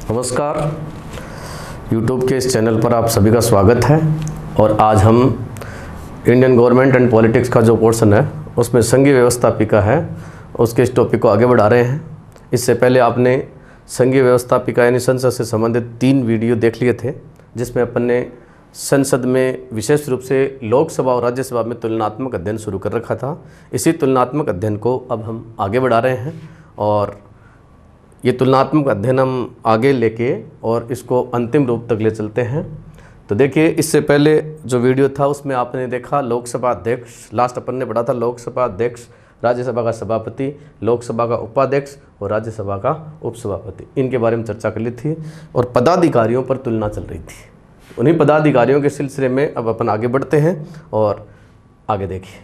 नमस्कार, YouTube के इस चैनल पर आप सभी का स्वागत है। और आज हम इंडियन गवर्नमेंट एंड पॉलिटिक्स का जो पोर्शन है उसमें संघीय व्यवस्थापिका है, उसके इस टॉपिक को आगे बढ़ा रहे हैं। इससे पहले आपने संघीय व्यवस्थापिका यानी संसद से संबंधित 3 वीडियो देख लिए थे, जिसमें अपन ने संसद में विशेष रूप से लोकसभा और राज्यसभा में तुलनात्मक अध्ययन शुरू कर रखा था। इसी तुलनात्मक अध्ययन को अब हम आगे बढ़ा रहे हैं और ये तुलनात्मक अध्ययन हम आगे लेके और इसको अंतिम रूप तक ले चलते हैं। तो देखिए, इससे पहले जो वीडियो था उसमें आपने देखा लोकसभा अध्यक्ष, लास्ट अपन ने पढ़ा था लोकसभा अध्यक्ष, राज्यसभा का सभापति, लोकसभा का उपाध्यक्ष और राज्यसभा का उपसभापति, इनके बारे में चर्चा कर ली थी और पदाधिकारियों पर तुलना चल रही थी। उन्हीं पदाधिकारियों के सिलसिले में अब अपन आगे बढ़ते हैं और आगे देखिए।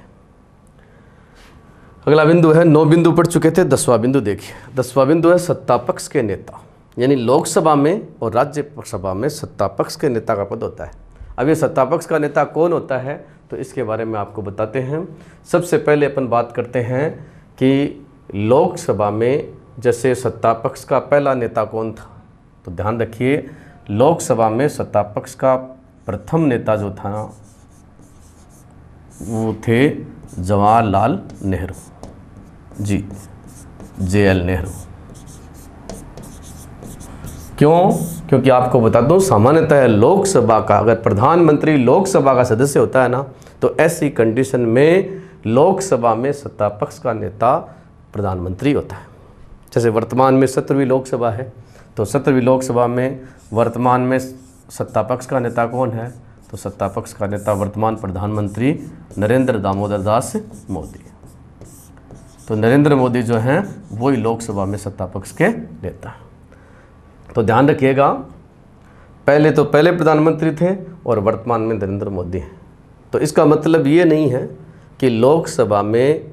अगला बिंदु है, 9 बिंदु पढ़ चुके थे, 10वां बिंदु देखिए। 10वां बिंदु है सत्ता पक्ष के नेता, यानी लोकसभा में और राज्यसभा में सत्ता पक्ष के नेता का पद होता है। अब ये सत्ता पक्ष का नेता कौन होता है, तो इसके बारे में आपको बताते हैं। सबसे पहले अपन बात करते हैं कि लोकसभा में जैसे सत्ता पक्ष का पहला नेता कौन था। तो ध्यान रखिए, लोकसभा में सत्ता पक्ष का प्रथम नेता जो था ना, वो थे जवाहरलाल नेहरू जी, JL नेहरू। क्यों? क्योंकि आपको बता दूं, सामान्यतः लोकसभा का अगर प्रधानमंत्री लोकसभा का सदस्य होता है ना, तो ऐसी कंडीशन में लोकसभा में सत्ता पक्ष का नेता प्रधानमंत्री होता है। जैसे वर्तमान में 17वीं लोकसभा है, तो 17वीं लोकसभा में वर्तमान में सत्ता पक्ष का नेता कौन है, तो सत्ता पक्ष का नेता वर्तमान प्रधानमंत्री नरेंद्र दामोदर दास मोदी। तो नरेंद्र मोदी जो हैं वही लोकसभा में सत्ता पक्ष के नेता हैं। तो ध्यान रखिएगा, पहले प्रधानमंत्री थे और वर्तमान में नरेंद्र मोदी हैं। तो इसका मतलब ये नहीं है कि लोकसभा में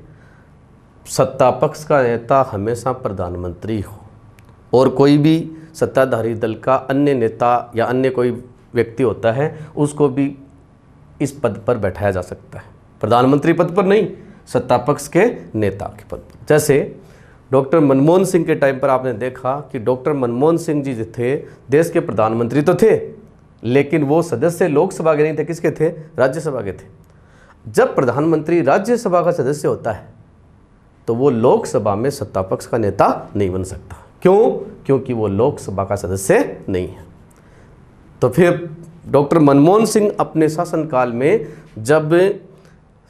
सत्ता पक्ष का नेता हमेशा प्रधानमंत्री हो और कोई भी सत्ताधारी दल का अन्य नेता या अन्य कोई व्यक्ति होता है उसको भी इस पद पर बैठाया जा सकता है, प्रधानमंत्री पद पर नहीं, सत्ता पक्ष के नेता के पद पर। जैसे डॉक्टर मनमोहन सिंह के टाइम पर आपने देखा कि डॉक्टर मनमोहन सिंह जी थे, देश के प्रधानमंत्री तो थे, लेकिन वो सदस्य लोकसभा के नहीं थे, किसके थे? राज्यसभा के थे। जब प्रधानमंत्री राज्यसभा का सदस्य होता है तो वो लोकसभा में सत्ता पक्ष का नेता नहीं बन सकता। क्यों? क्योंकि वो लोकसभा का सदस्य नहीं है। तो फिर डॉक्टर मनमोहन सिंह अपने शासनकाल में जब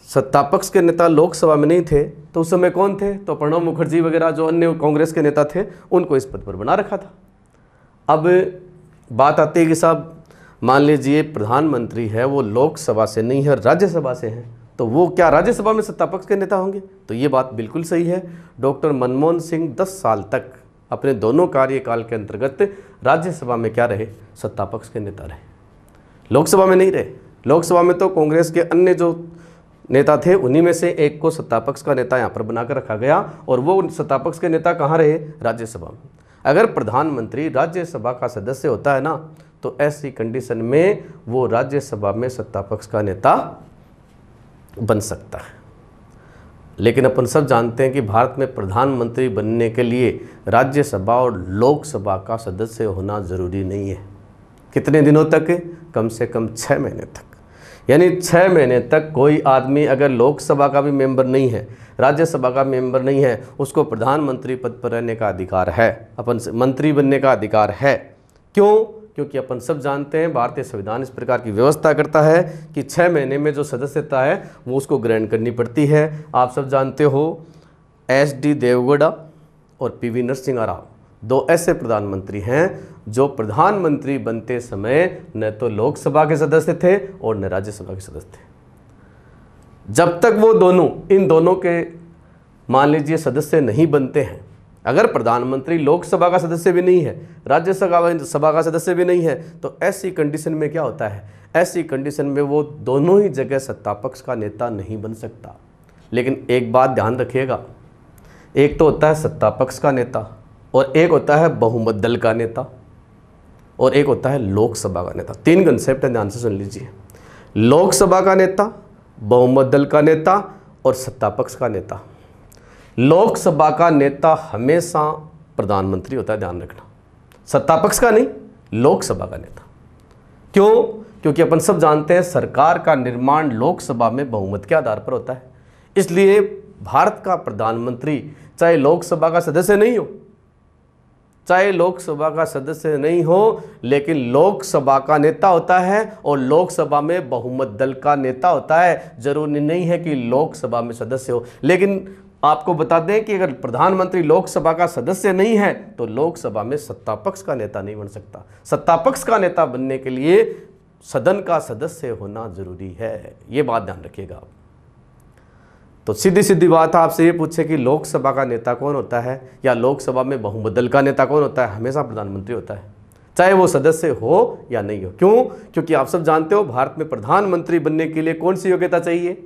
सत्ता पक्ष के नेता लोकसभा में नहीं थे तो उस समय कौन थे? तो प्रणब मुखर्जी वगैरह जो अन्य कांग्रेस के नेता थे उनको इस पद पर बना रखा था। अब बात आती है कि साहब मान लीजिए प्रधानमंत्री है वो लोकसभा से नहीं है, राज्यसभा से है, तो वो क्या राज्यसभा में सत्ता पक्ष के नेता होंगे? तो ये बात बिल्कुल सही है। डॉक्टर मनमोहन सिंह 10 साल तक अपने दोनों कार्यकाल के अंतर्गत राज्यसभा में क्या रहे? सत्ता पक्ष के नेता रहे, लोकसभा में नहीं रहे। लोकसभा में तो कांग्रेस के अन्य जो नेता थे उन्हीं में से एक को सत्ता पक्ष का नेता यहाँ पर बनाकर रखा गया और वो सत्ता पक्ष के नेता कहाँ रहे? राज्यसभा में। अगर प्रधानमंत्री राज्यसभा का सदस्य होता है ना, तो ऐसी कंडीशन में वो राज्यसभा में सत्ता पक्ष का नेता बन सकता है। लेकिन अपन सब जानते हैं कि भारत में प्रधानमंत्री बनने के लिए राज्यसभा और लोकसभा का सदस्य होना ज़रूरी नहीं है। कितने दिनों तक? कम से कम 6 महीने तक। यानी 6 महीने तक कोई आदमी अगर लोकसभा का भी मेंबर नहीं है, राज्यसभा का मेंबर नहीं है, उसको प्रधानमंत्री पद पर रहने का अधिकार है, अपन मंत्री बनने का अधिकार है। क्यों? क्योंकि अपन सब जानते हैं भारतीय संविधान इस प्रकार की व्यवस्था करता है कि 6 महीने में जो सदस्यता है वो उसको ग्रहण करनी पड़ती है। आप सब जानते हो SD देवगौड़ा और PV नरसिम्हा राव 2 ऐसे प्रधानमंत्री हैं जो प्रधानमंत्री बनते समय न तो लोकसभा के सदस्य थे और न राज्यसभा के सदस्य थे। जब तक वो दोनों, इन दोनों के मान लीजिए सदस्य नहीं बनते हैं, अगर प्रधानमंत्री लोकसभा का सदस्य भी नहीं है, राज्यसभा का सदस्य भी नहीं है, तो ऐसी कंडीशन में क्या होता है? ऐसी कंडीशन में वो दोनों ही जगह सत्ता पक्ष का नेता नहीं बन सकता। लेकिन एक बात ध्यान रखिएगा, एक तो होता है सत्ता पक्ष का नेता और एक होता है बहुमत दल का नेता और एक होता है लोकसभा का नेता। 3 कंसेप्ट है, ध्यान से सुन लीजिए। लोकसभा का नेता, बहुमत दल का नेता और सत्ता पक्ष का नेता। लोकसभा का नेता हमेशा प्रधानमंत्री होता है, ध्यान रखना। सत्ता पक्ष का नहीं, लोकसभा का नेता। क्यों? क्योंकि अपन सब जानते हैं सरकार का निर्माण लोकसभा में बहुमत के आधार पर होता है। इसलिए भारत का प्रधानमंत्री चाहे लोकसभा का सदस्य नहीं हो, चाहे लोकसभा का सदस्य नहीं हो, लेकिन लोकसभा का नेता होता है और लोकसभा में बहुमत दल का नेता होता है। जरूरी नहीं है कि लोकसभा में सदस्य हो, लेकिन आपको बता दें कि अगर प्रधानमंत्री लोकसभा का सदस्य नहीं है तो लोकसभा में सत्ता पक्ष का नेता नहीं बन सकता। सत्ता पक्ष का नेता बनने के लिए सदन का सदस्य होना जरूरी है, ये बात ध्यान रखिएगा आप। तो सीधी सीधी बात आपसे ये पूछे कि लोकसभा का नेता कौन होता है या लोकसभा में बहुमत दल का नेता कौन होता है, हमेशा प्रधानमंत्री होता है, चाहे वो सदस्य हो या नहीं हो। क्यों? क्योंकि आप सब जानते हो भारत में प्रधानमंत्री बनने के लिए कौन सी योग्यता चाहिए?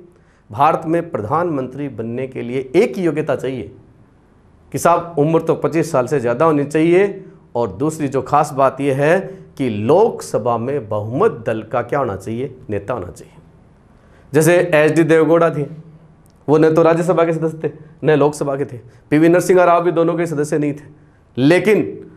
भारत में प्रधानमंत्री बनने के लिए एक ही योग्यता चाहिए कि साहब उम्र तो 25 साल से ज़्यादा होनी चाहिए, और दूसरी जो खास बात यह है कि लोकसभा में बहुमत दल का क्या होना चाहिए? नेता होना चाहिए। जैसे एच.डी. देवेगौड़ा थे, वो न तो राज्यसभा के सदस्य थे न लोकसभा के थे। पी.वी. नरसिम्हा राव भी दोनों के सदस्य नहीं थे, लेकिन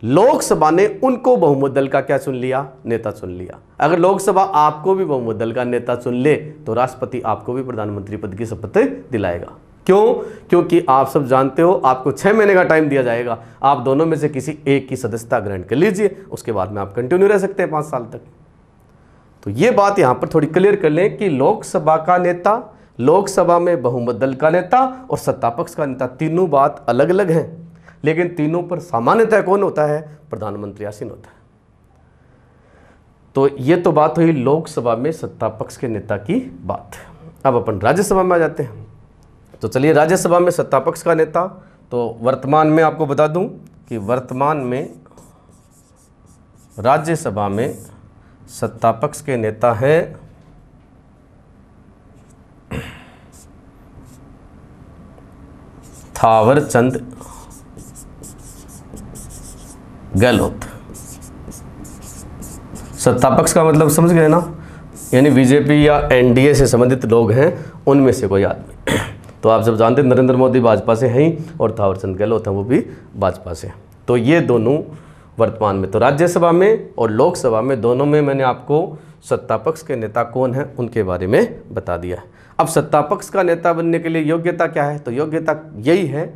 लोकसभा ने उनको बहुमत दल का क्या चुन लिया? नेता चुन लिया। अगर लोकसभा आपको भी बहुमत दल का नेता चुन ले तो राष्ट्रपति आपको भी प्रधानमंत्री पद की शपथ दिलाएगा। क्यों? क्योंकि आप सब जानते हो आपको 6 महीने का टाइम दिया जाएगा, आप दोनों में से किसी एक की सदस्यता ग्रहण कर लीजिए, उसके बाद में आप कंटिन्यू रह सकते हैं 5 साल तक। तो ये बात यहां पर थोड़ी क्लियर कर लें कि लोकसभा का नेता, लोकसभा में बहुमत दल का नेता और सत्ता पक्ष का नेता, तीनों बात अलग अलग हैं, लेकिन तीनों पर सामान्यतः कौन होता है? प्रधानमंत्री आसीन होता है। तो ये तो बात हुई लोकसभा में सत्ता पक्ष के नेता की बात। अब अपन राज्यसभा में आ जाते हैं। तो चलिए, राज्यसभा में सत्ता पक्ष का नेता, तो वर्तमान में आपको बता दूं कि वर्तमान में राज्यसभा में सत्ता पक्ष के नेता हैं थावर चंद गहलोत। सत्ता पक्ष का मतलब समझ गए ना, यानी बीजेपी या एनडीए से संबंधित लोग हैं, उनमें से कोई आदमी। तो आप सब जानते हैं नरेंद्र मोदी भाजपा से हैं और थावरचंद गहलोत हैं, वो भी भाजपा से। तो ये दोनों वर्तमान में, तो राज्यसभा में और लोकसभा में दोनों में मैंने आपको सत्ता पक्ष के नेता कौन हैं उनके बारे में बता दिया है। अब सत्ता पक्ष का नेता बनने के लिए योग्यता क्या है? तो योग्यता यही है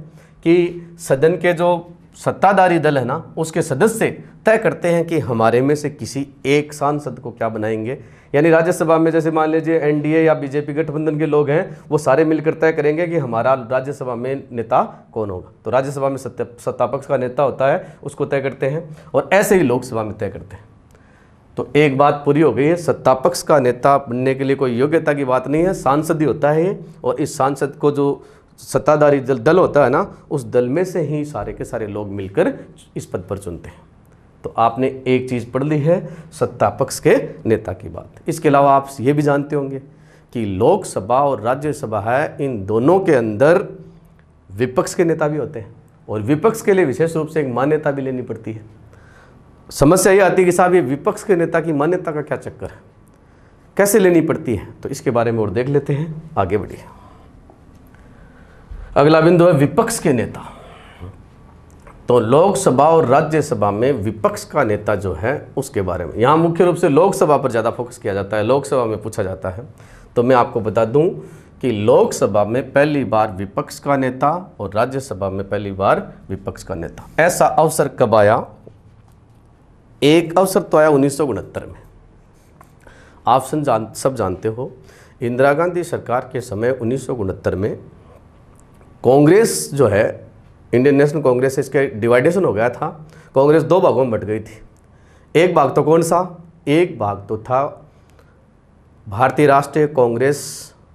कि सदन के जो सत्ताधारी दल है ना, उसके सदस्य तय करते हैं कि हमारे में से किसी एक सांसद को क्या बनाएंगे। यानी राज्यसभा में जैसे मान लीजिए एनडीए या बीजेपी गठबंधन के लोग हैं, वो सारे मिलकर तय करेंगे कि हमारा राज्यसभा में नेता कौन होगा। तो राज्यसभा में सत्ता पक्ष का नेता होता है, उसको तय करते हैं, और ऐसे ही लोकसभा में तय करते हैं। तो एक बात पूरी हो गई है, सत्ता पक्ष का नेता बनने के लिए कोई योग्यता की बात नहीं है, सांसद ही होता है। और इस सांसद को जो सत्ताधारी दल होता है ना, उस दल में से ही सारे के सारे लोग मिलकर इस पद पर चुनते हैं। तो आपने एक चीज़ पढ़ ली है सत्ता पक्ष के नेता की बात। इसके अलावा आप ये भी जानते होंगे कि लोकसभा और राज्यसभा है, इन दोनों के अंदर विपक्ष के नेता भी होते हैं, और विपक्ष के लिए विशेष रूप से एक मान्यता भी लेनी पड़ती है। समस्या ये आती है कि साहब ये विपक्ष के नेता की मान्यता का क्या चक्कर है, कैसे लेनी पड़ती है? तो इसके बारे में और देख लेते हैं, आगे बढ़िए। अगला बिंदु है विपक्ष के नेता। तो लोकसभा और राज्यसभा में विपक्ष का नेता जो है उसके बारे में, यहाँ मुख्य रूप से लोकसभा पर ज़्यादा फोकस किया जाता है, लोकसभा में पूछा जाता है। तो मैं आपको बता दूं कि लोकसभा में पहली बार विपक्ष का नेता और राज्यसभा में पहली बार विपक्ष का नेता। ऐसा अवसर कब आया? एक अवसर तो आया 1969 में। आप सब जानते हो इंदिरा गांधी सरकार के समय 1969 में कांग्रेस जो है, इंडियन नेशनल कांग्रेस, इसके डिवाइडेशन हो गया था। कांग्रेस 2 भागों में बट गई थी। एक भाग तो कौन सा? एक भाग तो था भारतीय राष्ट्रीय कांग्रेस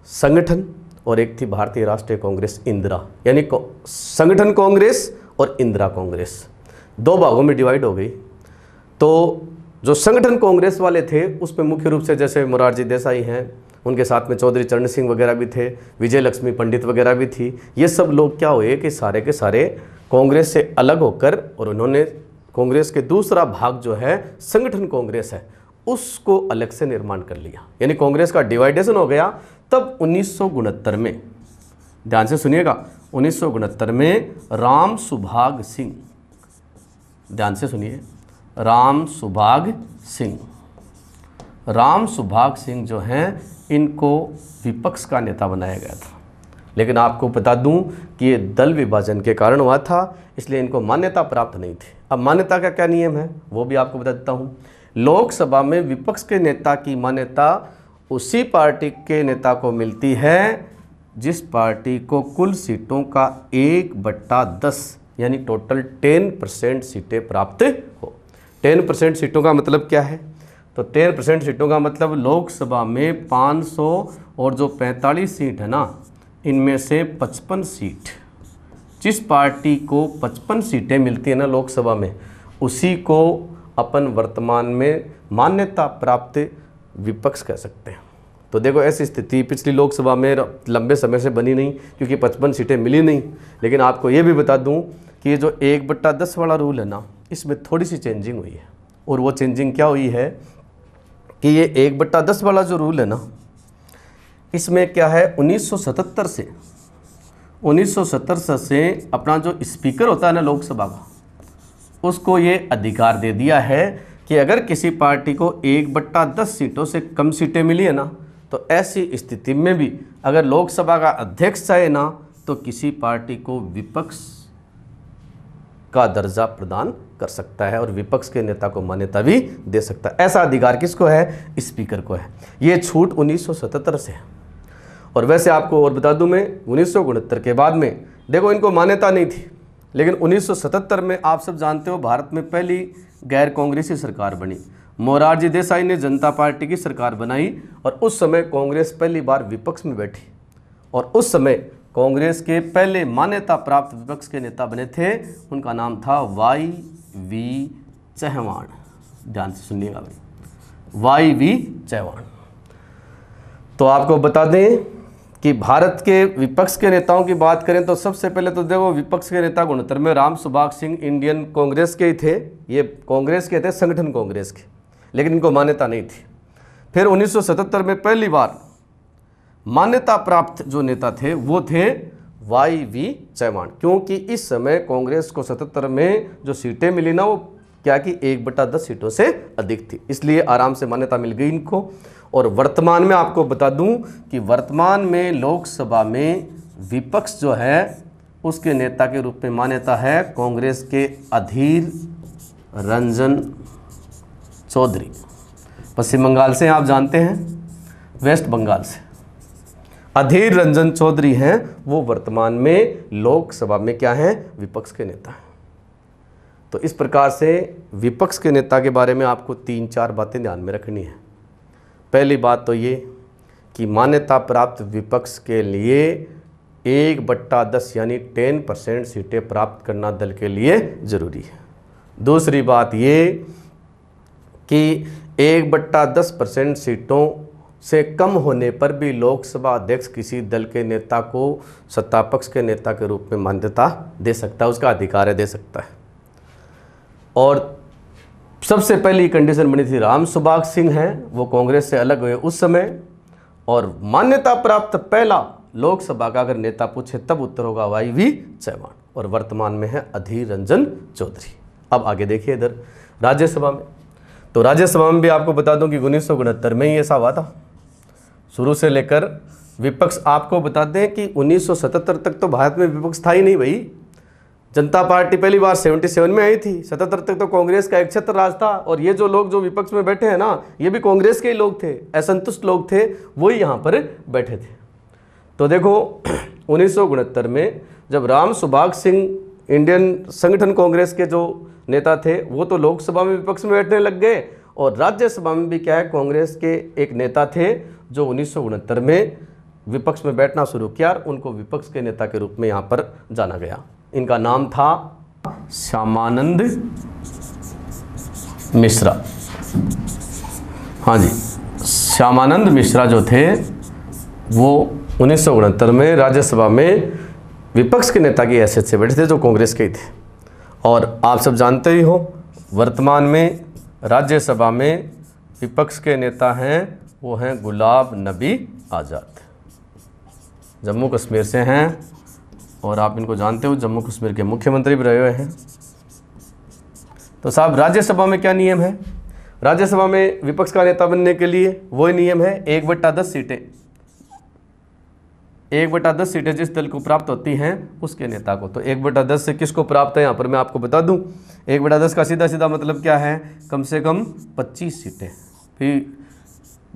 संगठन, और एक थी भारतीय राष्ट्रीय कांग्रेस इंदिरा, यानी संगठन कांग्रेस और इंदिरा कांग्रेस 2 भागों में डिवाइड हो गई। तो जो संगठन कांग्रेस वाले थे उसमें मुख्य रूप से जैसे मोरारजी देसाई हैं, उनके साथ में चौधरी चरण सिंह वगैरह भी थे, विजय लक्ष्मी पंडित वगैरह भी थी। ये सब लोग क्या हुए कि सारे के सारे कांग्रेस से अलग होकर, और उन्होंने कांग्रेस के दूसरा भाग जो है संगठन कांग्रेस है उसको अलग से निर्माण कर लिया, यानी कांग्रेस का डिवाइडेशन हो गया। तब 1969 में, ध्यान से सुनिएगा, 1969 में राम सुभाग सिंह ध्यान से सुनिए, राम सुभाग सिंह। राम सुभाग सिंह जो हैं, इनको विपक्ष का नेता बनाया गया था, लेकिन आपको बता दूं कि ये दल विभाजन के कारण हुआ था, इसलिए इनको मान्यता प्राप्त नहीं थी। अब मान्यता का क्या नियम है वो भी आपको बता देता हूँ। लोकसभा में विपक्ष के नेता की मान्यता उसी पार्टी के नेता को मिलती है जिस पार्टी को कुल सीटों का 1/10 यानी टोटल 10% सीटें प्राप्त हो। 10% सीटों का मतलब क्या है? तो 10% सीटों का मतलब लोकसभा में 500 और जो 45 सीट है ना, इनमें से 55 सीट, जिस पार्टी को 55 सीटें मिलती है ना लोकसभा में, उसी को अपन वर्तमान में मान्यता प्राप्त विपक्ष कह सकते हैं। तो देखो ऐसी स्थिति पिछली लोकसभा में लंबे समय से बनी नहीं, क्योंकि 55 सीटें मिली नहीं। लेकिन आपको ये भी बता दूं कि ये जो 1/10 वाला रूल है ना, इसमें थोड़ी सी चेंजिंग हुई है। और वो चेंजिंग क्या हुई है कि ये 1/10 वाला जो रूल है ना, इसमें क्या है, 1970 से अपना जो स्पीकर होता है ना लोकसभा का, उसको ये अधिकार दे दिया है कि अगर किसी पार्टी को 1/10 सीटों से कम सीटें मिली है ना, तो ऐसी स्थिति में भी अगर लोकसभा का अध्यक्ष चाहे ना, तो किसी पार्टी को विपक्ष का दर्जा प्रदान कर सकता है और विपक्ष के नेता को मान्यता भी दे सकता है। ऐसा अधिकार किसको है? स्पीकर को है। ये छूट 1977 से है। और वैसे आपको और बता दूं मैं, 1969 के बाद में देखो इनको मान्यता नहीं थी, लेकिन 1977 में आप सब जानते हो भारत में पहली गैर कांग्रेसी सरकार बनी। मोरारजी देसाई ने जनता पार्टी की सरकार बनाई और उस समय कांग्रेस पहली बार विपक्ष में बैठी। और उस समय कांग्रेस के पहले मान्यता प्राप्त विपक्ष के नेता बने थे, उनका नाम था वाई.वी. चौहान। ध्यान से सुनिएगा भाई, वाई.वी. चौहान। तो आपको बता दें कि भारत के विपक्ष के नेताओं की बात करें तो सबसे पहले तो देखो विपक्ष के नेता 69 में राम सुभाग सिंह इंडियन कांग्रेस के ही थे। ये कांग्रेस के थे, संगठन कांग्रेस के, लेकिन इनको मान्यता नहीं थी। फिर 1977 में पहली बार मान्यता प्राप्त जो नेता थे वो थे वाई.वी. चौहान, क्योंकि इस समय कांग्रेस को 77 में जो सीटें मिली ना, वो क्या कि 1/10 सीटों से अधिक थी, इसलिए आराम से मान्यता मिल गई इनको। और वर्तमान में आपको बता दूं कि वर्तमान में लोकसभा में विपक्ष जो है उसके नेता के रूप में मान्यता है कांग्रेस के अधीर रंजन चौधरी। पश्चिम बंगाल से आप जानते हैं, वेस्ट बंगाल से अधीर रंजन चौधरी हैं, वो वर्तमान में लोकसभा में क्या हैं? विपक्ष के नेता हैं। तो इस प्रकार से विपक्ष के नेता के बारे में आपको 3-4 बातें ध्यान में रखनी है। पहली बात तो ये कि मान्यता प्राप्त विपक्ष के लिए 1/10 यानी 10% सीटें प्राप्त करना दल के लिए ज़रूरी है। दूसरी बात ये कि 1/10% सीटों से कम होने पर भी लोकसभा अध्यक्ष किसी दल के नेता को सत्ता पक्ष के नेता के रूप में मान्यता दे सकता है, उसका अधिकार है, दे सकता है। और सबसे पहली कंडीशन बनी थी, राम सुभाग सिंह हैं, वो कांग्रेस से अलग हुए उस समय, और मान्यता प्राप्त पहला लोकसभा का अगर नेता पूछे तब उत्तर होगा वाई.वी. चौहान, और वर्तमान में है अधीर रंजन चौधरी। अब आगे देखिए इधर राज्यसभा में। तो राज्यसभा में भी आपको बता दूं कि 1969 में ही ऐसा हुआ था। शुरू से लेकर विपक्ष, आपको बता दें कि 1977 तक तो भारत में विपक्ष था ही नहीं भाई। जनता पार्टी पहली बार 77 में आई थी, 77 तक तो कांग्रेस का एक छत्र राज था। और ये जो लोग जो विपक्ष में बैठे हैं ना, ये भी कांग्रेस के ही लोग थे, असंतुष्ट लोग थे, वही यहाँ पर बैठे थे। तो देखो 1969 में जब राम सुभाग सिंह इंडियन संगठन कांग्रेस के जो नेता थे, वो तो लोकसभा में विपक्ष में बैठने लग गए, और राज्यसभा में भी क्या है, कांग्रेस के एक नेता थे जो 1969 में विपक्ष में बैठना शुरू किया, और उनको विपक्ष के नेता के रूप में यहाँ पर जाना गया। इनका नाम था श्यामानंद मिश्रा। हाँ जी, श्यामानंद मिश्रा जो थे वो 1969 में राज्यसभा में विपक्ष के नेता की हैसियत से बैठे थे, जो कांग्रेस के ही थे। और आप सब जानते ही हो वर्तमान में राज्यसभा में विपक्ष के नेता हैं, वो हैं गुलाब नबी आज़ाद, जम्मू कश्मीर से हैं, और आप इनको जानते हो, जम्मू कश्मीर के मुख्यमंत्री भी रहे हुए हैं। तो साहब राज्यसभा में क्या नियम है? राज्यसभा में विपक्ष का नेता बनने के लिए वही नियम है 1/10 सीटें। 1/10 सीटें जिस दल को प्राप्त होती हैं उसके नेता को। तो 1/10 से किसको प्राप्त है यहाँ पर मैं आपको बता दूं। 1/10 का सीधा सीधा मतलब क्या है? कम से कम 25 सीटें, फिर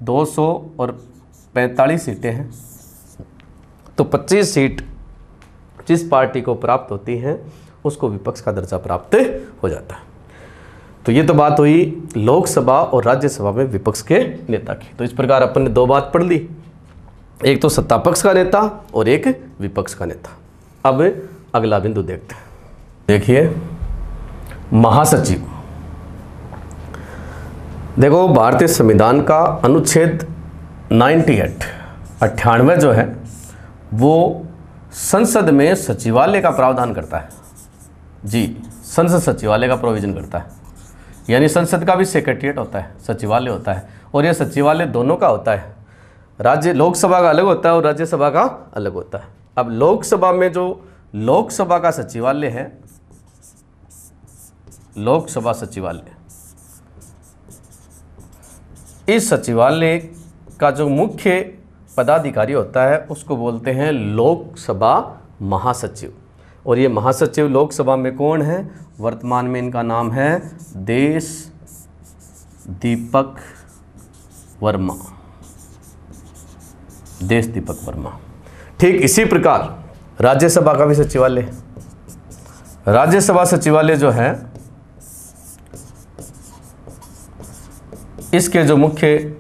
245 सीटें हैं। तो 25 सीट जिस पार्टी को प्राप्त होती हैं उसको विपक्ष का दर्जा प्राप्त हो जाता है। तो ये तो बात हुई लोकसभा और राज्यसभा में विपक्ष के नेता की। तो इस प्रकार अपन ने दो बात पढ़ ली, एक तो सत्ता पक्ष का नेता और एक विपक्ष का नेता। अब अगला बिंदु देखते हैं। देखिए महासचिव। देखो भारतीय संविधान का अनुच्छेद 98 जो है वो संसद में सचिवालय का प्रावधान करता है। जी, संसद सचिवालय का प्रोविजन करता है, यानी संसद का भी सेक्रेटरीट होता है, सचिवालय होता है। और यह सचिवालय दोनों का होता है, लोकसभा का अलग होता है और राज्यसभा का अलग होता है। अब लोकसभा में जो लोकसभा का सचिवालय है, लोकसभा सचिवालय, इस सचिवालय का जो मुख्य पदाधिकारी होता है उसको बोलते हैं लोकसभा महासचिव। और ये महासचिव लोकसभा में कौन है? वर्तमान में इनका नाम है देश दीपक वर्मा। देश दीपक वर्मा। ठीक इसी प्रकार राज्यसभा का भी सचिवालय है। राज्यसभा सचिवालय जो है इसके जो मुख्य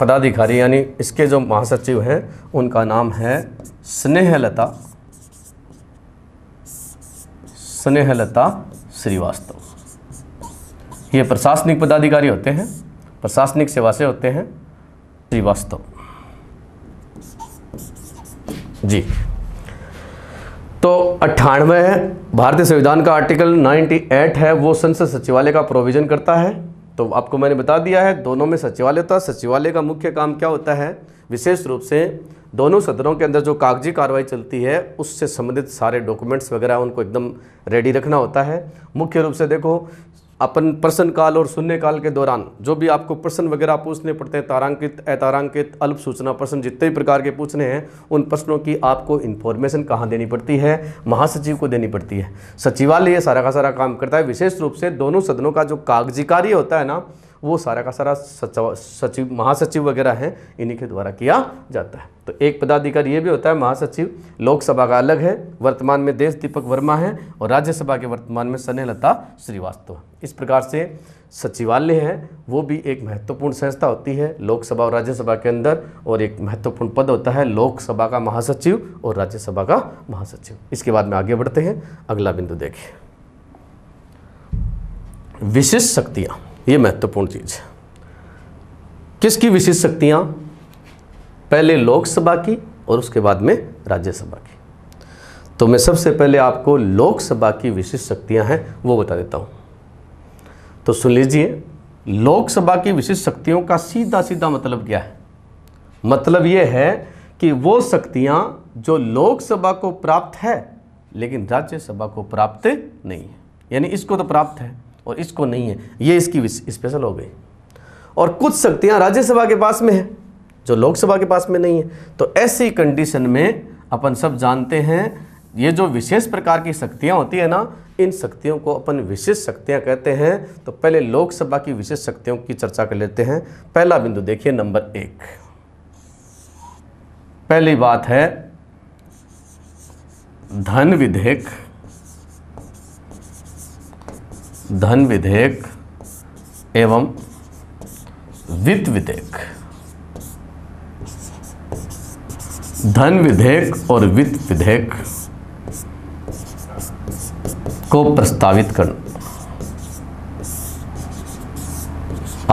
पदाधिकारी यानी इसके जो महासचिव हैं उनका नाम है स्नेहलता श्रीवास्तव। ये प्रशासनिक पदाधिकारी होते हैं, प्रशासनिक सेवा से होते हैं श्रीवास्तव जी। तो 98 भारतीय संविधान का आर्टिकल 98 है वो संसद सचिवालय का प्रोविजन करता है। तो आपको मैंने बता दिया है दोनों में सचिवालय होता है। सचिवालय का मुख्य काम क्या होता है? विशेष रूप से दोनों सदनों के अंदर जो कागजी कार्रवाई चलती है उससे संबंधित सारे डॉक्यूमेंट्स वगैरह उनको एकदम रेडी रखना होता है। मुख्य रूप से देखो अपन प्रश्न काल और शून्य काल के दौरान जो भी आपको प्रश्न वगैरह पूछने पड़ते हैं, तारांकित, अतारांकित, अल्प सूचना प्रश्न, जितने भी प्रकार के पूछने हैं उन प्रश्नों की आपको इन्फॉर्मेशन कहाँ देनी पड़ती है? महासचिव को देनी पड़ती है। सचिवालय ये सारा का सारा काम करता है। विशेष रूप से दोनों सदनों का जो कागजी कार्य होता है ना वो सारा का सारा सचिव महासचिव वगैरह हैं इन्हीं के द्वारा किया जाता है। तो एक पदाधिकारी ये भी होता है महासचिव। लोकसभा का अलग है, वर्तमान में देश दीपक वर्मा है, और राज्यसभा के वर्तमान में स्नेहलता श्रीवास्तव। इस प्रकार से सचिवालय है वो भी एक महत्वपूर्ण संस्था होती है लोकसभा और राज्यसभा के अंदर, और एक महत्वपूर्ण पद होता है लोकसभा का महासचिव और राज्यसभा का महासचिव। इसके बाद में आगे बढ़ते हैं। अगला बिंदु देखिए विशिष्ट शक्तियाँ। ये महत्वपूर्ण चीज है। किसकी विशिष्ट शक्तियां? पहले लोकसभा की और उसके बाद में राज्यसभा की। तो मैं सबसे पहले आपको लोकसभा की विशिष्ट शक्तियां हैं वो बता देता हूं। तो सुन लीजिए, लोकसभा की विशिष्ट शक्तियों का सीधा सीधा मतलब क्या है? मतलब यह है कि वो शक्तियां जो लोकसभा को प्राप्त है लेकिन राज्यसभा को प्राप्त नहीं है। यानी इसको तो प्राप्त है और इसको नहीं है, ये इसकी स्पेशल हो गई। और कुछ शक्तियां राज्यसभा के पास में है जो लोकसभा के पास में नहीं है। तो ऐसी कंडीशन में अपन सब जानते हैं ये जो विशेष प्रकार की शक्तियां होती है ना, इन शक्तियों को अपन विशेष शक्तियां कहते हैं। तो पहले लोकसभा की विशेष शक्तियों की चर्चा कर लेते हैं। पहला बिंदु देखिए नंबर 1। पहली बात है धन विधेयक एवं वित्त विधेयक। धन विधेयक और वित्त विधेयक को प्रस्तावित करना।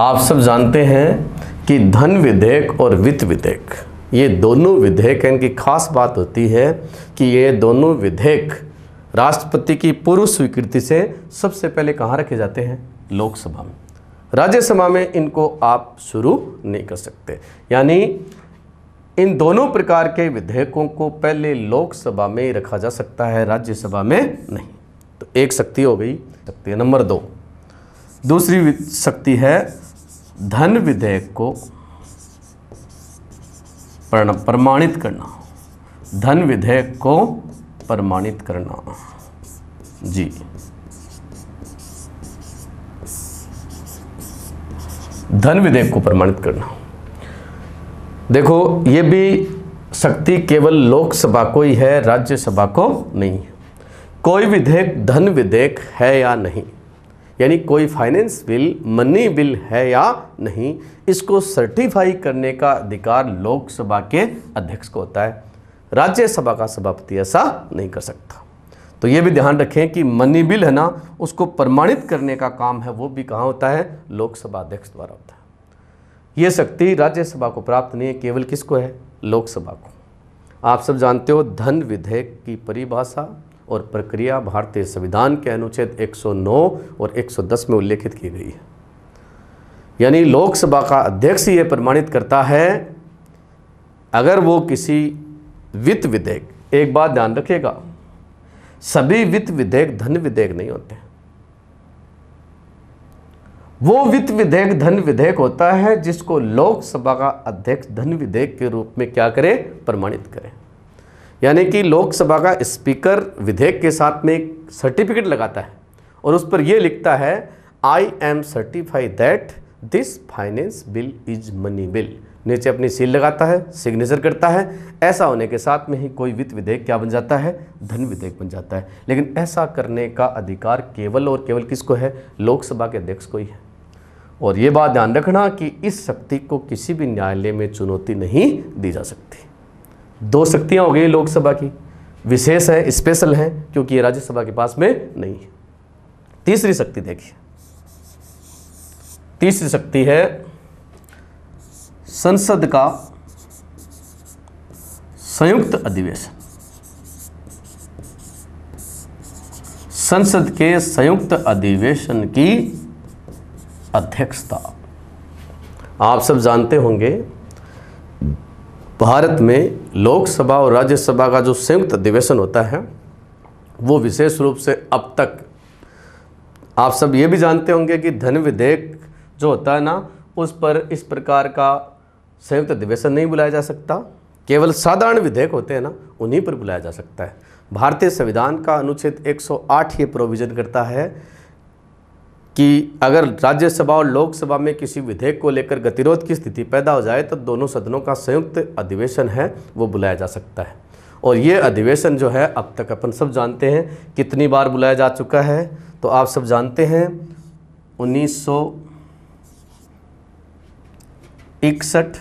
आप सब जानते हैं कि धन विधेयक और वित्त विधेयक ये दोनों विधेयक, इनकी खास बात होती है कि ये दोनों विधेयक राष्ट्रपति की पूर्व स्वीकृति से सबसे पहले कहाँ रखे जाते हैं? लोकसभा में। राज्यसभा में इनको आप शुरू नहीं कर सकते। यानी इन दोनों प्रकार के विधेयकों को पहले लोकसभा में ही रखा जा सकता है, राज्यसभा में नहीं। तो एक शक्ति हो गई। शक्ति नंबर 2, दूसरी शक्ति है धन विधेयक को प्रमाणित करना। धन विधेयक को प्रमाणित करना जी। धन विधेयक को प्रमाणित करना, देखो ये भी शक्ति केवल लोकसभा को ही है, राज्यसभा को नहीं है। कोई विधेयक धन विधेयक है या नहीं, यानी कोई फाइनेंस बिल मनी बिल है या नहीं, इसको सर्टिफाई करने का अधिकार लोकसभा के अध्यक्ष को होता है। राज्यसभा का सभापति ऐसा नहीं कर सकता। तो ये भी ध्यान रखें कि मनी बिल है ना, उसको प्रमाणित करने का काम है वो भी कहाँ होता है, लोकसभा अध्यक्ष द्वारा होता है। ये शक्ति राज्यसभा को प्राप्त नहीं है, केवल किसको है, लोकसभा को। आप सब जानते हो धन विधेयक की परिभाषा और प्रक्रिया भारतीय संविधान के अनुच्छेद 109 और 110 में उल्लेखित की गई है। यानी लोकसभा का अध्यक्ष ये प्रमाणित करता है अगर वो किसी वित्त विधेयक, एक बात ध्यान रखिएगा, सभी वित्त विधेयक धन विधेयक नहीं होते। वो वित्त विधेयक धन विधेयक होता है जिसको लोकसभा का अध्यक्ष धन विधेयक के रूप में क्या करे, प्रमाणित करे। यानी कि लोकसभा का स्पीकर विधेयक के साथ में एक सर्टिफिकेट लगाता है और उस पर यह लिखता है I am certify that this finance bill is money bill. नीचे अपनी सील लगाता है, सिग्नेचर करता है। ऐसा होने के साथ में ही कोई वित्त विधेयक क्या बन जाता है, धन विधेयक बन जाता है। लेकिन ऐसा करने का अधिकार केवल और केवल किसको है, लोकसभा के अध्यक्ष को ही है। और ये बात ध्यान रखना कि इस शक्ति को किसी भी न्यायालय में चुनौती नहीं दी जा सकती। दो शक्तियां हो गई लोकसभा की, विशेष है, स्पेशल है, क्योंकि ये राज्यसभा के पास में नहीं है। तीसरी शक्ति देखिए, तीसरी शक्ति है संसद का संयुक्त अधिवेशन। संसद के संयुक्त अधिवेशन की अध्यक्षता। आप सब जानते होंगे भारत में लोकसभा और राज्यसभा का जो संयुक्त अधिवेशन होता है वो विशेष रूप से अब तक, आप सब ये भी जानते होंगे कि धन विधेयक जो होता है ना, उस पर इस प्रकार का संयुक्त अधिवेशन नहीं बुलाया जा सकता। केवल साधारण विधेयक होते हैं ना, उन्हीं पर बुलाया जा सकता है। भारतीय संविधान का अनुच्छेद 108 ये प्रोविजन करता है कि अगर राज्यसभा और लोकसभा में किसी विधेयक को लेकर गतिरोध की स्थिति पैदा हो जाए तो दोनों सदनों का संयुक्त अधिवेशन है वो बुलाया जा सकता है। और ये अधिवेशन जो है अब तक अपन सब जानते हैं कितनी बार बुलाया जा चुका है। तो आप सब जानते हैं 1961,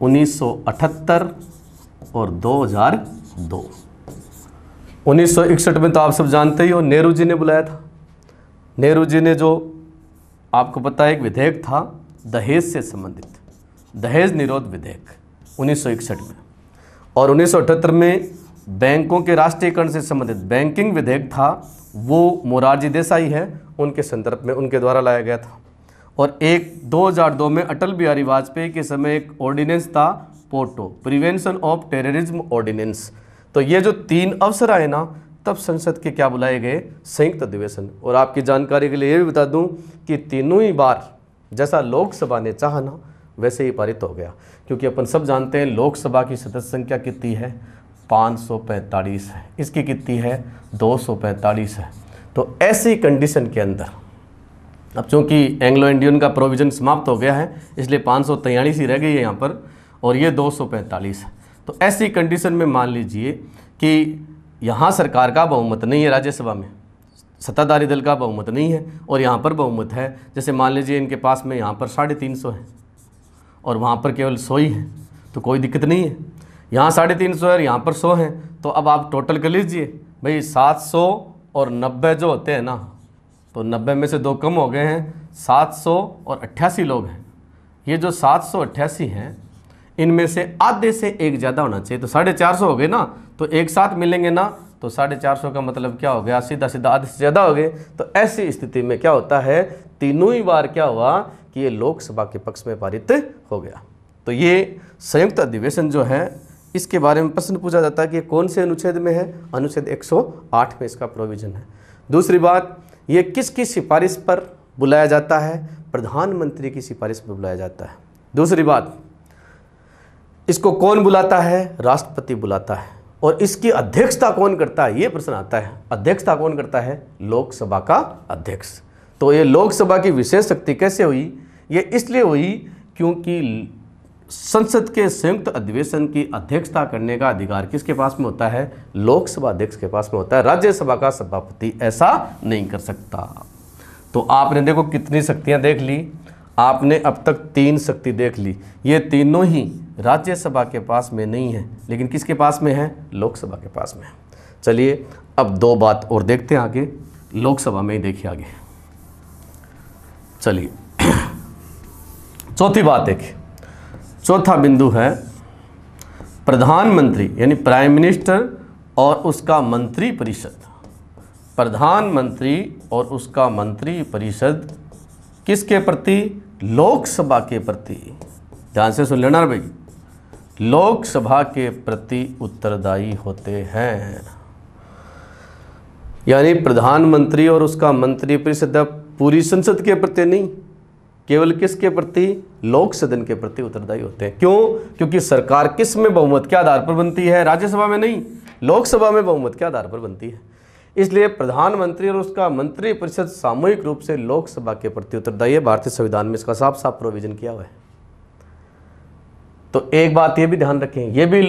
1978 और 2002। 1961 में तो आप सब जानते ही हो, नेहरू जी ने बुलाया था। नेहरू जी ने, जो आपको पता है, एक विधेयक था दहेज से संबंधित, दहेज निरोध विधेयक 1961 में। और 1978 में बैंकों के राष्ट्रीयकरण से संबंधित बैंकिंग विधेयक था, वो मोरारजी देसाई है उनके संदर्भ में उनके द्वारा लाया गया था। और एक 2002 में अटल बिहारी वाजपेयी के समय एक ऑर्डिनेंस था, POTO, prevention of terrorism ordinance. तो ये जो तीन अवसर आए ना, तब संसद के क्या बुलाए गए, संयुक्त अधिवेशन। और आपकी जानकारी के लिए ये भी बता दूं कि तीनों ही बार जैसा लोकसभा ने चाहा ना वैसे ही पारित हो गया। क्योंकि अपन सब जानते हैं लोकसभा की सदस्य संख्या कितनी है, 545 है, इसकी कितनी है, 245 है। तो ऐसी कंडीशन के अंदर अब चूँकि एंग्लो इंडियन का प्रोविज़न समाप्त हो गया है, इसलिए 543 ही रह गई है यहाँ पर, और ये 245 है। तो ऐसी कंडीशन में मान लीजिए कि यहाँ सरकार का बहुमत नहीं है, राज्यसभा में सत्ताधारी दल का बहुमत नहीं है और यहाँ पर बहुमत है। जैसे मान लीजिए इनके पास में यहाँ पर 350 है और वहाँ पर केवल 100 ही है, तो कोई दिक्कत नहीं है। यहाँ 350 है और यहाँ पर 100 है, तो अब आप टोटल कर लीजिए भाई, 700 और 90 जो होते हैं ना, तो 90 में से 2 कम हो गए हैं, 788 लोग हैं। ये जो 788 हैं, इनमें से आधे से एक ज़्यादा होना चाहिए, तो 450 हो गए ना। तो एक साथ मिलेंगे ना, तो 450 का मतलब क्या हो गया, सीधा सीधा आधे से ज़्यादा हो गए। तो ऐसी स्थिति में क्या होता है, तीनों ही बार क्या हुआ कि ये लोकसभा के पक्ष में पारित हो गया। तो ये संयुक्त अधिवेशन जो है, इसके बारे में प्रश्न पूछा जाता है कि कौन से अनुच्छेद में है, अनुच्छेद 108 में इसका प्रोविज़न है। दूसरी बात, ये किसकी सिफारिश पर बुलाया जाता है, प्रधानमंत्री की सिफारिश पर बुलाया जाता है। दूसरी बात, इसको कौन बुलाता है? राष्ट्रपति बुलाता है। और इसकी अध्यक्षता कौन करता है? ये प्रश्न आता है। अध्यक्षता कौन करता है? लोकसभा का अध्यक्ष। तो ये लोकसभा की विशेष शक्ति कैसे हुई? ये इसलिए हुई क्योंकि संसद के संयुक्त अधिवेशन की अध्यक्षता करने का अधिकार किसके पास में होता है? लोकसभा अध्यक्ष के पास में होता है। राज्यसभा का सभापति ऐसा नहीं कर सकता। तो आपने देखो कितनी शक्तियां देख ली, आपने अब तक 3 शक्ति देख ली। ये तीनों ही राज्यसभा के पास में नहीं है, लेकिन किसके पास में है? लोकसभा के पास में है। चलिए अब 2 बात और देखते हैं आगे, लोकसभा में ही देखिए आगे। चलिए चौथी बात देखिए, चौथा बिंदु है प्रधानमंत्री यानी प्राइम मिनिस्टर और उसका मंत्री परिषद। प्रधानमंत्री और उसका मंत्री परिषद किसके प्रति? लोकसभा के प्रति। ध्यान से सुन लेना भाई, लोकसभा के प्रति उत्तरदायी होते हैं। यानी प्रधानमंत्री और उसका मंत्री परिषद पूरी संसद के प्रति नहीं, केवल किसके प्रति? लोक सदन के प्रति उत्तरदायी होते हैं। क्यों? क्योंकि सरकार किस में बहुमत के आधार पर बनती है? राज्यसभा में नहीं, लोकसभा में बहुमत के आधार पर बनती है। इसलिए प्रधानमंत्री और उसका मंत्री परिषद सामूहिक रूप से लोकसभा के प्रति उत्तरदायी है। भारतीय संविधान में इसका साफ साफ प्रोविजन किया हुआ है। तो एक बात ये भी ध्यान रखें, ये भी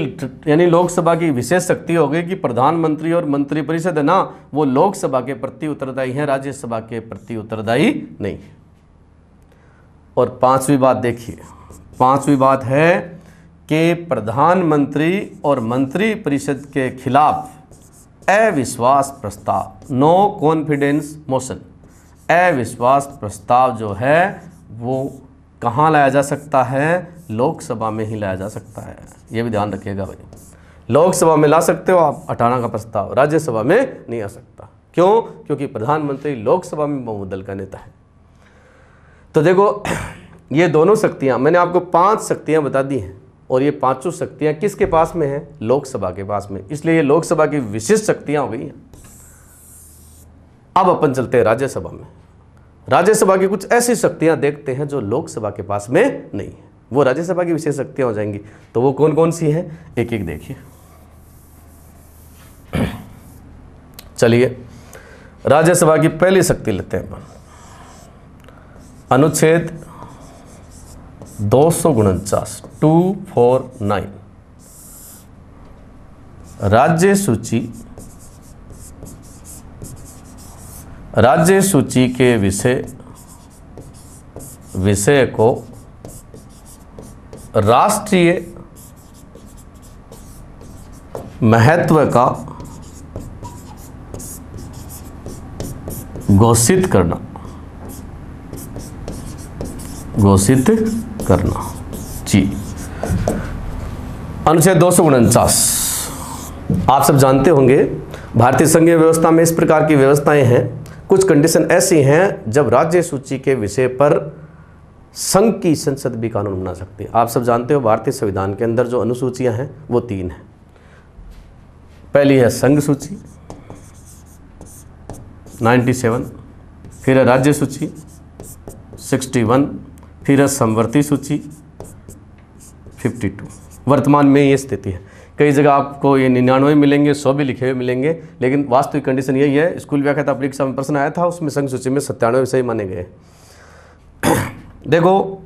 यानी लोकसभा की विशेष शक्ति हो गई कि प्रधानमंत्री और मंत्री परिषद है ना, वो लोकसभा के प्रति उत्तरदायी है, राज्यसभा के प्रति उत्तरदायी नहीं। और 5वीं बात देखिए, 5वीं बात है कि प्रधानमंत्री और मंत्री परिषद के खिलाफ अविश्वास प्रस्ताव, नो कॉन्फिडेंस मोशन, अविश्वास प्रस्ताव जो है वो कहाँ लाया जा सकता है? लोकसभा में ही लाया जा सकता है। ये भी ध्यान रखिएगा भाई, लोकसभा में ला सकते हो आप 18 का प्रस्ताव, राज्यसभा में नहीं आ सकता। क्यों? क्योंकि प्रधानमंत्री लोकसभा में बहुमत दल का नेता है। तो देखो ये दोनों शक्तियाँ, मैंने आपको 5 शक्तियाँ बता दी हैं और ये 5 शक्तियाँ किसके पास में हैं? लोकसभा के पास में। इसलिए ये लोकसभा की विशिष्ट शक्तियाँ हो गई हैं। अब अपन चलते हैं राज्यसभा में। राज्यसभा की कुछ ऐसी शक्तियाँ देखते हैं जो लोकसभा के पास में नहीं है, वो राज्यसभा की विशेष शक्तियाँ हो जाएंगी। तो वो कौन कौन सी हैं? एक एक देखिए। चलिए राज्यसभा की पहली शक्ति लेते हैं अपन, अनुच्छेद 249 249 राज्य सूची के विषय को राष्ट्रीय महत्व का घोषित करना जी। अनुच्छेद 249 आप सब जानते होंगे, भारतीय संघीय व्यवस्था में इस प्रकार की व्यवस्थाएं हैं। कुछ कंडीशन ऐसी हैं जब राज्य सूची के विषय पर संघ की संसद भी कानून बना सकती है। आप सब जानते हो भारतीय संविधान के अंदर जो अनुसूचियां हैं वो 3 हैं। पहली है संघ सूची 97, फिर है राज्य सूची 61, फिर है समवर्ती सूची 52। वर्तमान में ये स्थिति है। कई जगह आपको ये 99 मिलेंगे, 100 भी लिखे हुए मिलेंगे, लेकिन वास्तविक कंडीशन यही है। स्कूल व्याख्याता परीक्षा में प्रश्न आया था, उसमें संघ सूची में 97 विषय माने गए। देखो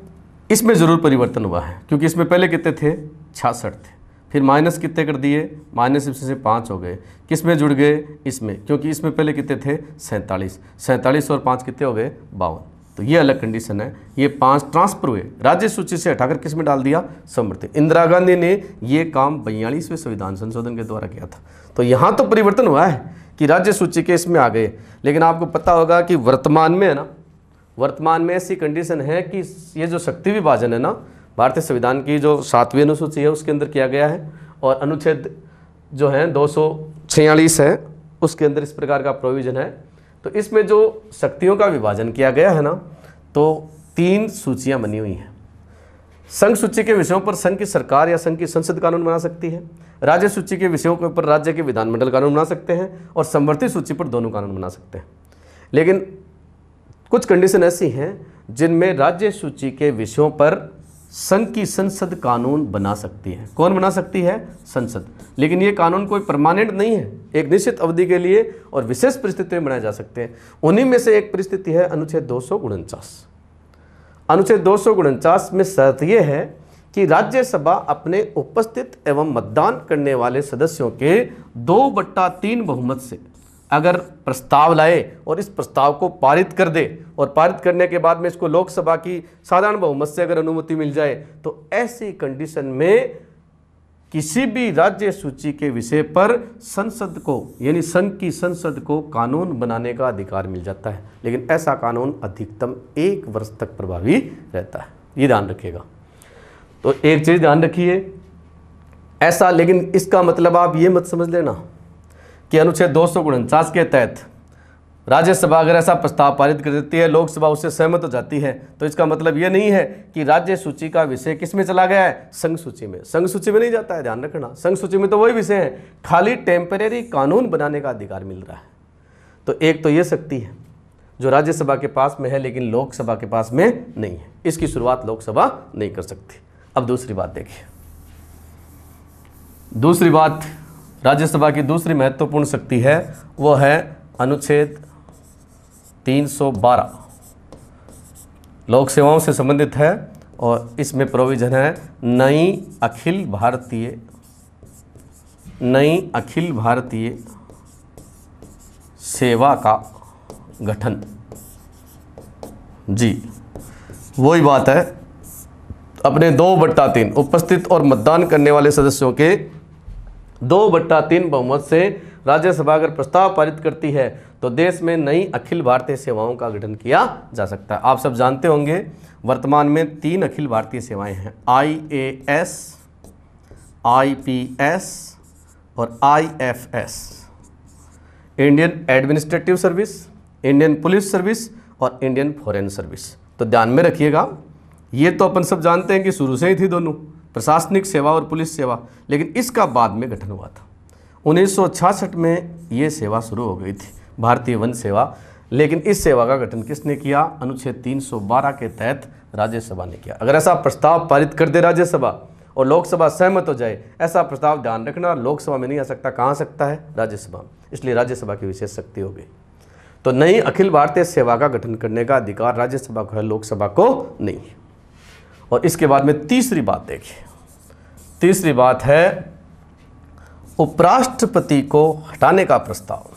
इसमें ज़रूर परिवर्तन हुआ है, क्योंकि इसमें पहले कितने थे? 66 थे, फिर माइनस कितने कर दिए? माइनस से 5 हो गए। किस में जुड़ गए? इसमें, क्योंकि इसमें पहले कितने थे? 47 और 5 कितने हो गए? 52। तो ये अलग कंडीशन है। ये 5 ट्रांसफर हुए, राज्य सूची से हटाकर किस में डाल दिया? समवर्ती। इंदिरा गांधी ने ये काम 42वें संविधान संशोधन के द्वारा किया था। तो यहाँ तो परिवर्तन हुआ है कि राज्य सूची के इसमें आ गए, लेकिन आपको पता होगा कि वर्तमान में है ना, वर्तमान में ऐसी कंडीशन है कि ये जो शक्ति विभाजन है ना, भारतीय संविधान की जो 7वीं अनुसूची है उसके अंदर किया गया है, और अनुच्छेद जो है 246 है उसके अंदर इस प्रकार का प्रोविजन है। तो इसमें जो शक्तियों का विभाजन किया गया है ना, तो 3 सूचियां बनी हुई हैं। संघ सूची के विषयों पर संघ की सरकार या संघ की संसद कानून बना सकती है, राज्य सूची के विषयों के ऊपर राज्य के विधानमंडल कानून बना सकते हैं, और समवर्ती सूची पर दोनों कानून बना सकते हैं। लेकिन कुछ कंडीशन ऐसी हैं जिनमें राज्य सूची के विषयों पर संघ की संसद कानून बना सकती है। कौन बना सकती है? संसद। लेकिन ये कानून कोई परमानेंट नहीं है, एक निश्चित अवधि के लिए और विशेष परिस्थितियों में बनाए जा सकते हैं। उन्हीं में से एक परिस्थिति है अनुच्छेद 249। अनुच्छेद 249 में शर्त यह है कि राज्यसभा अपने उपस्थित एवं मतदान करने वाले सदस्यों के 2/3 बहुमत से अगर प्रस्ताव लाए और इस प्रस्ताव को पारित कर दे और पारित करने के बाद में इसको लोकसभा की साधारण बहुमत से अगर अनुमति मिल जाए, तो ऐसी कंडीशन में किसी भी राज्य सूची के विषय पर संसद को यानी संघ की संसद को कानून बनाने का अधिकार मिल जाता है। लेकिन ऐसा कानून अधिकतम 1 वर्ष तक प्रभावी रहता है, ये ध्यान रखिएगा। तो एक चीज़ ध्यान रखिए ऐसा, लेकिन इसका मतलब आप ये मत समझ लेना कि अनुच्छेद 249 के तहत राज्यसभा अगर ऐसा प्रस्ताव पारित कर देती है, लोकसभा उससे सहमत हो जाती है, तो इसका मतलब ये नहीं है कि राज्य सूची का विषय किस में चला गया है? संघ सूची में। संघ सूची में नहीं जाता है, ध्यान रखना। संघ सूची में तो वही विषय है, खाली टेम्परेरी कानून बनाने का अधिकार मिल रहा है। तो एक तो ये शक्ति है जो राज्यसभा के पास में है लेकिन लोकसभा के पास में नहीं है, इसकी शुरुआत लोकसभा नहीं कर सकती। अब दूसरी बात देखिए, दूसरी बात राज्यसभा की दूसरी महत्वपूर्ण शक्ति है, वो है अनुच्छेद 312 लोक सेवाओं से संबंधित है और इसमें प्रोविजन है नई अखिल भारतीय सेवा का गठन। जी वही बात है, अपने 2/3 उपस्थित और मतदान करने वाले सदस्यों के 2/3 बहुमत से राज्यसभा अगर प्रस्ताव पारित करती है तो देश में नई अखिल भारतीय सेवाओं का गठन किया जा सकता है। आप सब जानते होंगे वर्तमान में 3 अखिल भारतीय सेवाएं हैं, IAS, IPS और IFS, Indian administrative service, Indian police service और इंडियन फॉरेन सर्विस। तो ध्यान में रखिएगा, ये तो अपन सब जानते हैं कि शुरू से ही थी दोनों, प्रशासनिक सेवा और पुलिस सेवा, लेकिन इसका बाद में गठन हुआ था। 1966 में ये सेवा शुरू हो गई थी, भारतीय वन सेवा। लेकिन इस सेवा का गठन किसने किया? अनुच्छेद 312 के तहत राज्यसभा ने किया। अगर ऐसा प्रस्ताव पारित कर दे राज्यसभा और लोकसभा सहमत हो जाए, ऐसा प्रस्ताव ध्यान रखना लोकसभा में नहीं आ सकता, कहाँ आ सकता है? राज्यसभा में। इसलिए राज्यसभा की विशेष शक्ति हो गई। तो नई अखिल भारतीय सेवा का गठन करने का अधिकार राज्यसभा को है, लोकसभा को नहीं। और इसके बाद में तीसरी बात देखिए, तीसरी बात है उपराष्ट्रपति को हटाने का प्रस्ताव।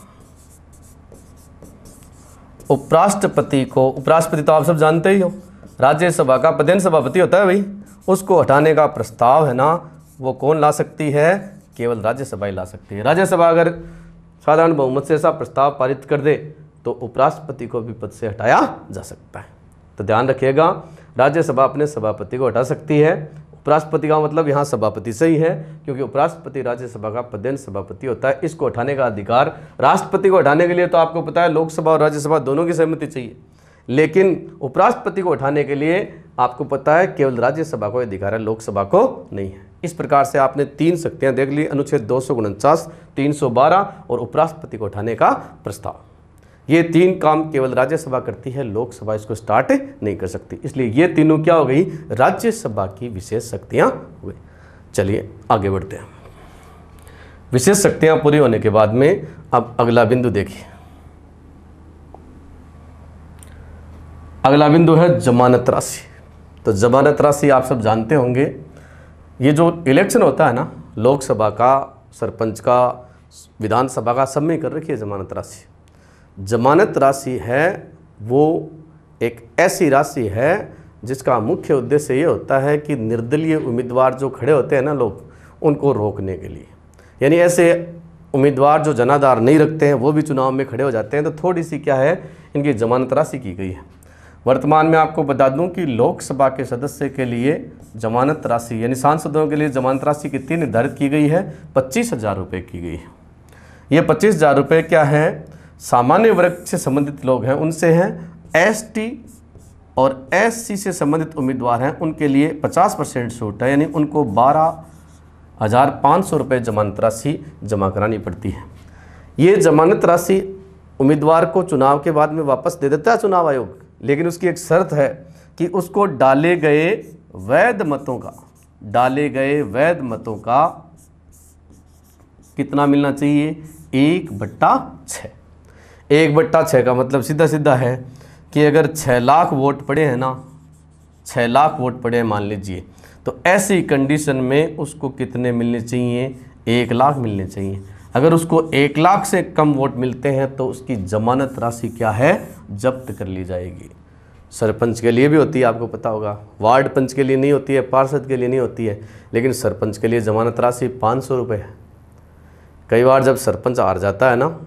उपराष्ट्रपति तो आप सब जानते ही हो, राज्यसभा का प्रधान सभापति होता है भाई, उसको हटाने का प्रस्ताव है ना, वो कौन ला सकती है? केवल राज्यसभा ही ला सकती है। राज्यसभा अगर साधारण बहुमत से ऐसा प्रस्ताव पारित कर दे तो उपराष्ट्रपति को भी पद से हटाया जा सकता है। तो ध्यान रखिएगा, राज्यसभा अपने सभापति को हटा सकती है, उपराष्ट्रपति का मतलब यहाँ सभापति से ही है, क्योंकि उपराष्ट्रपति राज्यसभा का प्रधान सभापति होता है। इसको हटाने का अधिकार राष्ट्रपति को हटाने के लिए तो आपको पता है लोकसभा और राज्यसभा दोनों की सहमति चाहिए, लेकिन उपराष्ट्रपति को हटाने के लिए आपको पता है केवल राज्यसभा को अधिकार है, लोकसभा को नहीं है। इस प्रकार से आपने 3 शक्तियाँ देख ली, अनुच्छेद 249, 312 और उपराष्ट्रपति को हटाने का प्रस्ताव। ये 3 काम केवल राज्यसभा करती है, लोकसभा इसको स्टार्ट नहीं कर सकती। इसलिए ये तीनों क्या हो गई? राज्यसभा की विशेष शक्तियाँ हो गई। चलिए आगे बढ़ते हैं। विशेष शक्तियाँ पूरी होने के बाद में अब अगला बिंदु देखिए। अगला बिंदु है जमानत राशि। तो जमानत राशि आप सब जानते होंगे, ये जो इलेक्शन होता है ना, लोकसभा का, सरपंच का, विधानसभा का, सब में कर रखी है जमानत राशि। जमानत राशि है वो एक ऐसी राशि है जिसका मुख्य उद्देश्य ये होता है कि निर्दलीय उम्मीदवार जो खड़े होते हैं ना लोग, उनको रोकने के लिए, यानी ऐसे उम्मीदवार जो जनाधार नहीं रखते हैं वो भी चुनाव में खड़े हो जाते हैं, तो थोड़ी सी क्या है, इनकी जमानत राशि की गई है। वर्तमान में आपको बता दूं कि लोकसभा के सदस्य के लिए जमानत राशि यानी सांसदों के लिए जमानत राशि कितनी निर्धारित की गई है? 25,000 रुपये की गई है। ये 25,000 रुपये क्या है? सामान्य वर्ग से संबंधित लोग हैं उनसे हैं, ST और SC से संबंधित उम्मीदवार हैं उनके लिए 50% छूट है, यानी उनको 12,500 रुपये जमानत राशि जमा करानी पड़ती है। ये जमानत राशि उम्मीदवार को चुनाव के बाद में वापस दे देता है चुनाव आयोग, लेकिन उसकी एक शर्त है कि उसको डाले गए वैध मतों का कितना मिलना चाहिए, 1/6। 1/6 का मतलब सीधा सीधा है कि अगर 6 लाख वोट पड़े हैं ना, 6 लाख वोट पड़े हैं मान लीजिए, तो ऐसी कंडीशन में उसको कितने मिलने चाहिए, 1 लाख मिलने चाहिए। अगर उसको 1 लाख से कम वोट मिलते हैं तो उसकी जमानत राशि क्या है, जब्त कर ली जाएगी। सरपंच के लिए भी होती है, आपको पता होगा, वार्ड पंच के लिए नहीं होती है, पार्षद के लिए नहीं होती है, लेकिन सरपंच के लिए जमानत राशि 500 रुपये है। कई बार जब सरपंच हार जाता है ना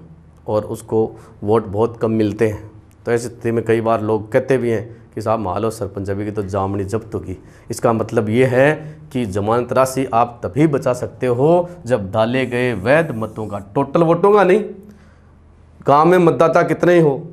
और उसको वोट बहुत कम मिलते हैं, तो ऐसी स्थिति में कई बार लोग कहते भी हैं कि साहब मान लो सरपंच अभी की तो जामनी जब्त होगी। इसका मतलब ये है कि जमानत राशि आप तभी बचा सकते हो जब डाले गए वैध मतों का, टोटल वोटों का नहीं, गांव में मतदाता कितने ही हो,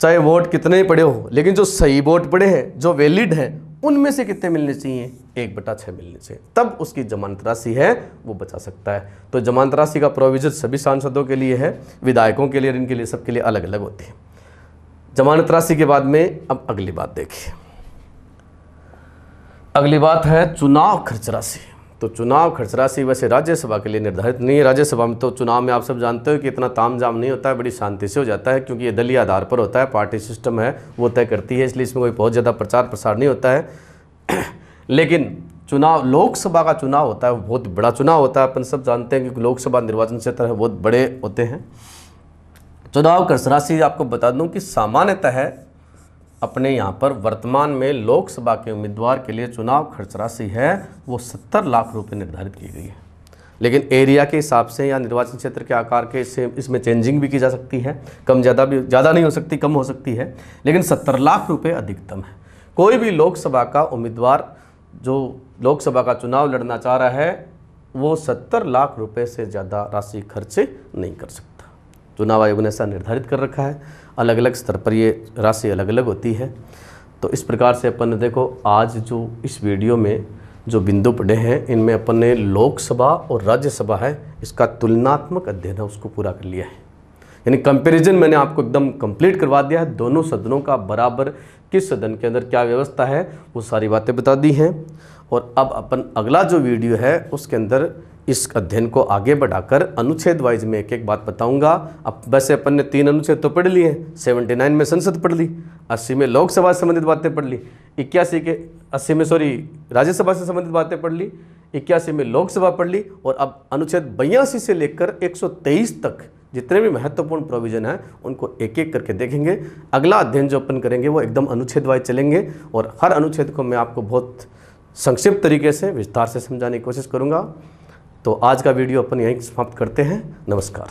चाहे वोट कितने ही पड़े हो, लेकिन जो सही वोट पड़े हैं, जो वैलिड हैं, उनमें से कितने मिलने चाहिए, 1/6 मिलने चाहिए, तब उसकी जमानत राशि है वो बचा सकता है। तो जमानत राशि का प्रोविजन सभी सांसदों के लिए है, विधायकों के लिए, इनके लिए, सबके लिए अलग अलग होती है। जमानत राशि के बाद में अब अगली बात देखिए, अगली बात है चुनाव खर्च राशि। तो चुनाव खर्च राशि वैसे राज्यसभा के लिए निर्धारित नहीं है। राज्यसभा में तो चुनाव में आप सब जानते हो कि इतना तामझाम नहीं होता है, बड़ी शांति से हो जाता है, क्योंकि ये दलीय आधार पर होता है, पार्टी सिस्टम है वो तय करती है, इसलिए इसमें कोई बहुत ज़्यादा प्रचार प्रसार नहीं होता है। लेकिन चुनाव, लोकसभा का चुनाव होता है, वो बहुत बड़ा चुनाव होता है, अपन सब जानते हैं कि लोकसभा निर्वाचन क्षेत्र है बहुत बड़े होते हैं। चुनाव खर्च राशि आपको बता दूं कि सामान्यतः अपने यहाँ पर वर्तमान में लोकसभा के उम्मीदवार के लिए चुनाव खर्च राशि है वो 70 लाख रुपए निर्धारित की गई है। लेकिन एरिया के हिसाब से या निर्वाचन क्षेत्र के आकार के इसमें चेंजिंग भी की जा सकती है, कम ज़्यादा भी, ज़्यादा नहीं हो सकती, कम हो सकती है, लेकिन 70 लाख रुपए अधिकतम है। कोई भी लोकसभा का उम्मीदवार जो लोकसभा का चुनाव लड़ना चाह रहा है वो 70 लाख रुपये से ज़्यादा राशि खर्च नहीं कर सकता। चुनाव आयोग ने ऐसा निर्धारित कर रखा है, अलग अलग स्तर पर ये राशि अलग अलग होती है। तो इस प्रकार से अपन ने देखो आज जो इस वीडियो में जो बिंदु पढ़े हैं, इनमें अपन ने लोकसभा और राज्यसभा है इसका तुलनात्मक अध्ययन है उसको पूरा कर लिया है, यानी कंपैरिजन मैंने आपको एकदम कंप्लीट करवा दिया है। दोनों सदनों का बराबर किस सदन के अंदर क्या व्यवस्था है वो सारी बातें बता दी हैं। और अब अपन अगला जो वीडियो है उसके अंदर इस अध्ययन को आगे बढ़ाकर अनुच्छेद वाइज में एक एक बात बताऊंगा। अब वैसे अपन ने 3 अनुच्छेद तो पढ़ लिए हैं, 79 में संसद पढ़ ली, 80 में लोकसभा से संबंधित बातें पढ़ ली, 80 में राज्यसभा से संबंधित बातें पढ़ ली, 81 में लोकसभा पढ़ ली, और अब अनुच्छेद 82 से लेकर 123 तक जितने भी महत्वपूर्ण प्रोविजन हैं उनको एक एक करके देखेंगे। अगला अध्ययन जो अपन करेंगे वो एकदम अनुच्छेद वाइज चलेंगे और हर अनुच्छेद को मैं आपको बहुत संक्षिप्त तरीके से विस्तार से समझाने की कोशिश करूंगा। तो आज का वीडियो अपन यहीं समाप्त करते हैं। नमस्कार।